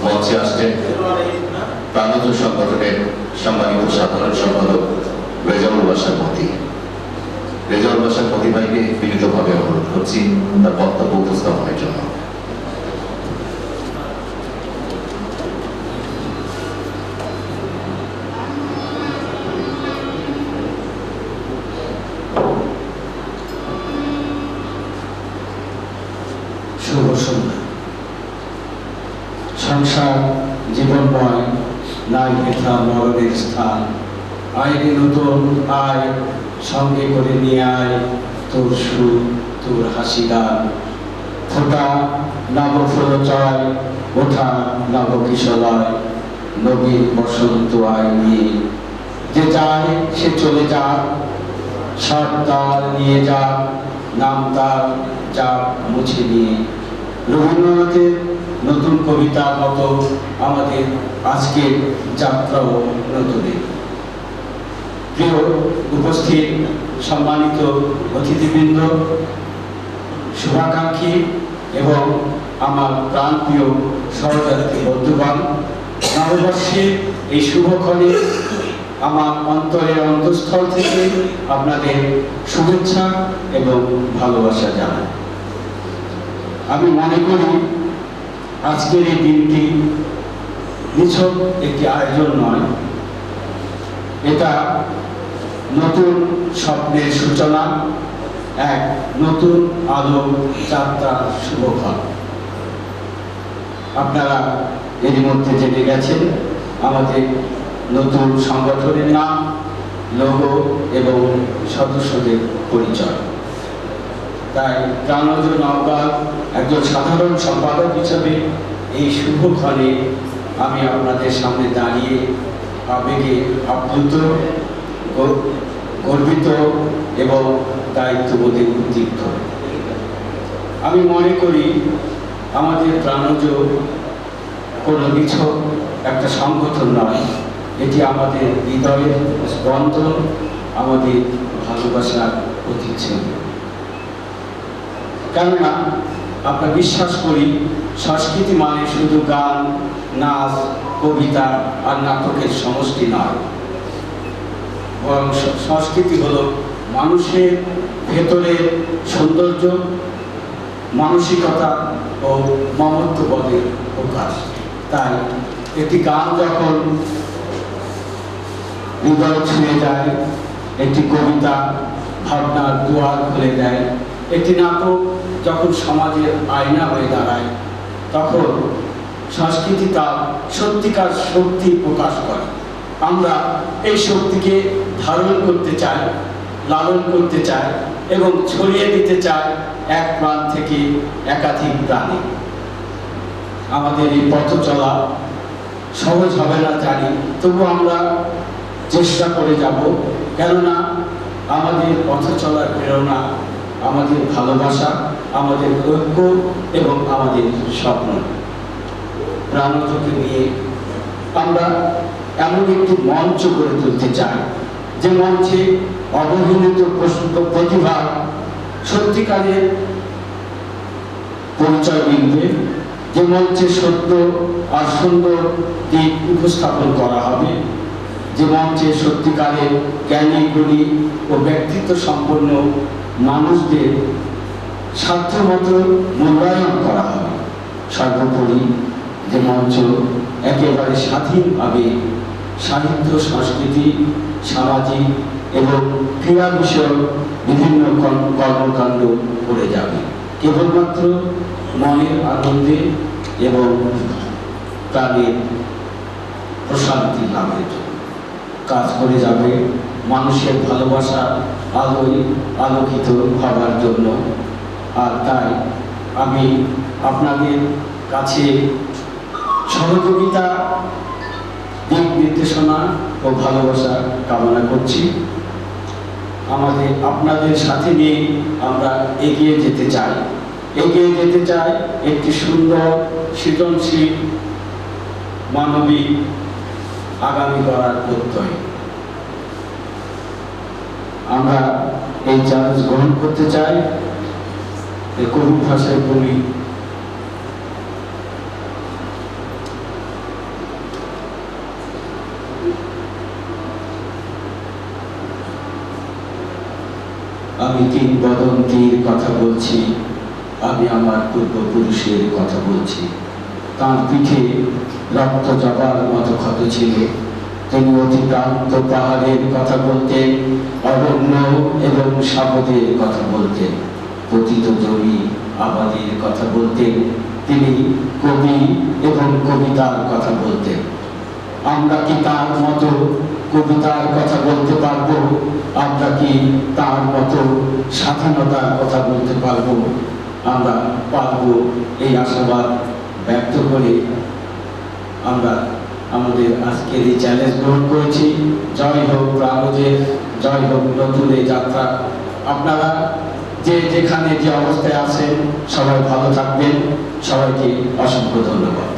মঞ্চে আসছেন প্রাণজ সংগঠনের সম্মানিত সাধারণ সম্পাদক রেজাউল বাসার মতি। রেজাউল বাসার মতি ভাইকে বিনীতভাবে অনুরোধ করছি তার বক্তব্য উপস্থাপনের জন্য। শুভ সন্ধ্যা। সংসার জীবনময়, নাই বৃথা মরণের স্থান। আইনে নতুন আয়, সঙ্গে করে নিয়ে আয় তোর সুর, তোর হাসি গান। ফোটা নব ফুল চয়, ওঠা নব কিশলয়, নবীন বসন্ত আয় নিয়ে। যে যায় সে চলে যাক, সব তার নিয়ে যাক, নাম তার যাক মুছে নিয়ে। রবীন্দ্রনাথের নতুন কবিতার মতো আমাদের আজকের যাত্রাও নতুনের। প্রিয় উপস্থিত সম্মানিত অতিথিবৃন্দ, শুভাকাঙ্ক্ষী এবং আমার প্রাণপ্রিয় সহযাত্রী বন্ধুগণ, নববর্ষের এই শুভক্ষণে আমার অন্তরের অন্তঃস্থল থেকে আপনাদের শুভেচ্ছা এবং ভালোবাসা জানাই। আমি মনে করি আজকের এই দিনটি নিছক একটি আয়োজন নয়, এটা নতুন স্বপ্নের সূচনা, এক নতুন আলো যাত্রার শুভক্ষণ। আপনারা এর মধ্যে জেনে গেছেন আমাদের নতুন সংগঠনের নাম, লোগো এবং সদস্যদের পরিচয়। তাই প্রাণজ নওগাঁ একজন সাধারণ সম্পাদক হিসেবে এই শুভক্ষণে আমি আপনাদের সামনে দাঁড়িয়ে আবেগে আপ্লুত, গর্বিত এবং দায়িত্ববোধে উদ্দীপ্ত। আমি মনে করি আমাদের প্রাণজ কোনো নিছক একটা সংগঠন নয়, এটি আমাদের হৃদয়ের স্পন্দন, আমাদের ভালোবাসার প্রতিচ্ছবি। কেননা আমরা বিশ্বাস করি সংস্কৃতি মানে শুধু গান, নাচ, কবিতা আর নাটকের সমষ্টি নয়, বরং সংস্কৃতি হলো মানুষের ভেতরের সৌন্দর্য, মানসিকতা ও মমত্ববোধের প্রকাশ। তাই একটি গান যখন হৃদয় ছুঁয়ে যায়, একটি কবিতা ভাবনার দুয়ার খুলে দেয়, একটি নাটক যখন সমাজের আয়না হয়ে দাঁড়ায়, তখন সংস্কৃতি তার সত্যিকার শক্তি প্রকাশ করে। আমরা এই শক্তিকে ধারণ করতে চাই, লালন করতে চাই এবং ছড়িয়ে দিতে চাই এক প্রাণ থেকে একাধিক প্রাণে। আমাদের এই পথ চলা সহজ হবে না জানি, তবু আমরা চেষ্টা করে যাব, কেননা আমাদের পথ চলার প্রেরণা আমাদের ভালোবাসা, আমাদের ঐক্য এবং আমাদের স্বপ্ন। প্রাণজকে নিয়ে আমরা এমন একটি মঞ্চ গড়ে তুলতে চাই, যে মঞ্চে অবহেলিত প্রতিভা সত্যিকারের পরিচয় মিলবে, যে মঞ্চে সত্য আর সুন্দর দিক উপস্থাপন করা হবে, যে মঞ্চে সত্যিকারের জ্ঞানী, গুণী ও ব্যক্তিত্ব সম্পন্ন মানুষদের সাধ্যমতো মূল্যায়ন করা হবে। সর্বোপরি যে মঞ্চ একেবারে স্বাধীনভাবে সাহিত্য, সংস্কৃতি, সামাজিক এবং ক্রীড়া বিষয়ক বিভিন্ন কর্মকাণ্ড করে যাবে, কেবলমাত্র মনের আনন্দে এবং প্রাণের প্রশান্তি লাভের জন্য কাজ করে যাবে, মানুষের ভালোবাসা আলোয় আলোকিত হবার জন্য। আর তাই আমি আপনাদের কাছে সহযোগিতা, দিক নির্দেশনা ও ভালোবাসা কামনা করছি। আপনাদের সাথে নিয়ে আমরা এগিয়ে যেতে চাই একটি সুন্দর, সৃজনশীল, মানবিক আগামী গড়ার প্রত্যয়। আমরা এই চ্যালেঞ্জ গ্রহণ করতে চাই। কবি ভাষায় বলি, আমি কিংবদন্তির কথা বলছি, আমি আমার পূর্বপুরুষের কথা বলছি। তাঁর পিঠে রক্ত জবার মতো ক্ষত ছিল। তিনি অতিক্রান্ত পাহাড়ের কথা বলতেন, অরণ্য এবং সাগরের কথা বলতেন, পতিত জমি আবাদের কথা বলতেন। তিনি কবি এবং কবিতার কথা বলতেন। আমরা কি তার মতো কবিতার কথা বলতে পারবো? আমরা কি তার মতো স্বাধীনতার কথা বলতে পারবো? আমরা পারবো, এই আশাবাদ ব্যক্ত করে আমরা আমাদের আজকের এই চ্যালেঞ্জ গ্রহণ করেছি। জয় হোক প্রাণজের, জয় হোক নতুন এই যাত্রা। আপনারা যে যেখানে যে অবস্থায় আছেন সবাই ভালো থাকবেন। সবাইকে অসংখ্য ধন্যবাদ।